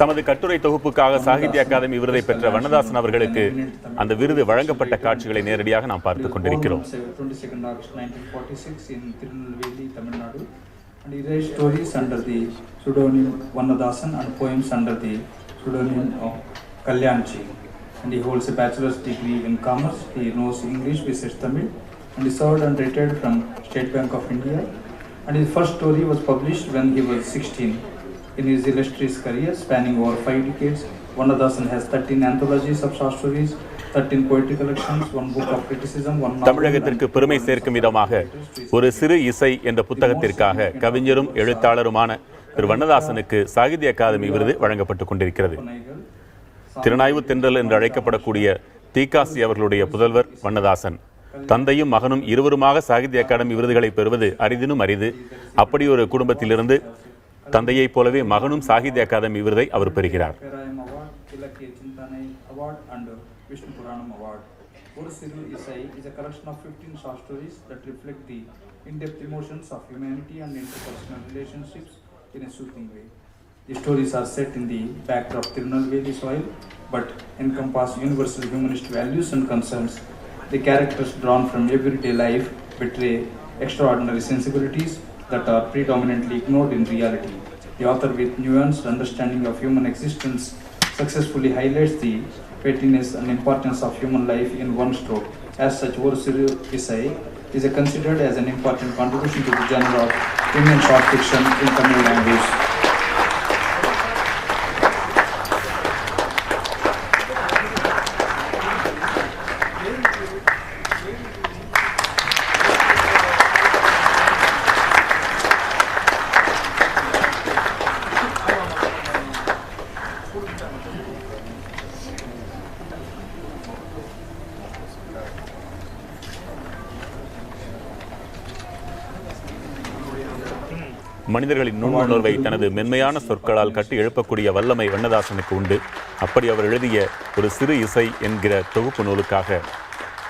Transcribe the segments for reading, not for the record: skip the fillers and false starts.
தமது கட்டுரை தொகுப்புக்காக சாகித்ய அகாதமி விருதை பெற்ற வண்ணதாசன் அவர்களுக்கு அந்த விருது வழங்கப்பட்ட காட்சிகளை நேரடியாக நாம் பார்த்துக் கொண்டிருக்கிறோம். And he writes stories under the pseudonym Vannadasan and poems under the pseudonym of Kalyanji. And he holds a bachelor's degree in commerce. He knows English, besides Tamil, and he served and retired from State Bank of India. And his first story was published when he was 16. In his illustrious career, spanning over 5 decades, Vannadasan has 13 anthologies of short stories, 13 poetry collections, 1 book of criticism, 1 novel. தமிழகத்திற்கு பெருமை சேர்க்கும் விதமாக ஒரு சிறு இசை என்ற புத்தகத்திற்காக கவிஞரும் எழுத்தாளருமான திரு வண்ணதாசனுக்கு சாகித்ய அகாதமி விருது வழங்கப்பட்டுக் கொண்டிருக்கிறது. திறனாய்வு தென்றல் என்று அழைக்கப்படக்கூடிய தீகாசி அவர்களுடைய புதல்வர் வண்ணதாசன். தந்தையும் மகனும் இருவருமாக சாகித்ய அகாடமி விருதுகளை பெறுவது அரிதினும் அரிது. அப்படி ஒரு குடும்பத்திலிருந்து தந்தையைப் போலவே மகனும் சாகித்ய அகாதமி விருதை அவர் பெறுகிறார். Vishnu Puranam Award. Oru Siru Isai is a collection of 15 short stories that reflect the in-depth emotions of humanity and interpersonal relationships in a soothing way. The stories are set in the backdrop of Tirunelveli soil, but encompass universal humanist values and concerns. The characters drawn from everyday life betray extraordinary sensibilities that are predominantly ignored in reality. The author, with nuanced understanding of human existence, successfully highlights the pettiness and importance of human life in one stroke. As such, Oru Siru Isai is considered as an important contribution to the genre of Indian short fiction in Tamil language. மனிதர்களின் நுண்ணுணர்வை தனது மென்மையான சொற்களால் கட்டி எழுப்பக்கூடிய வல்லமை வண்ணதாசனுக்கு உண்டு. அப்படி அவர் எழுதிய ஒரு சிறு இசை என்கிற தொகுப்பு நூலுக்காக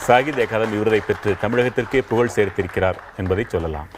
சாகித்ய அகாதமி விருதை பெற்று தமிழகத்திற்கே புகழ் சேர்த்திருக்கிறார் என்பதை சொல்லலாம்.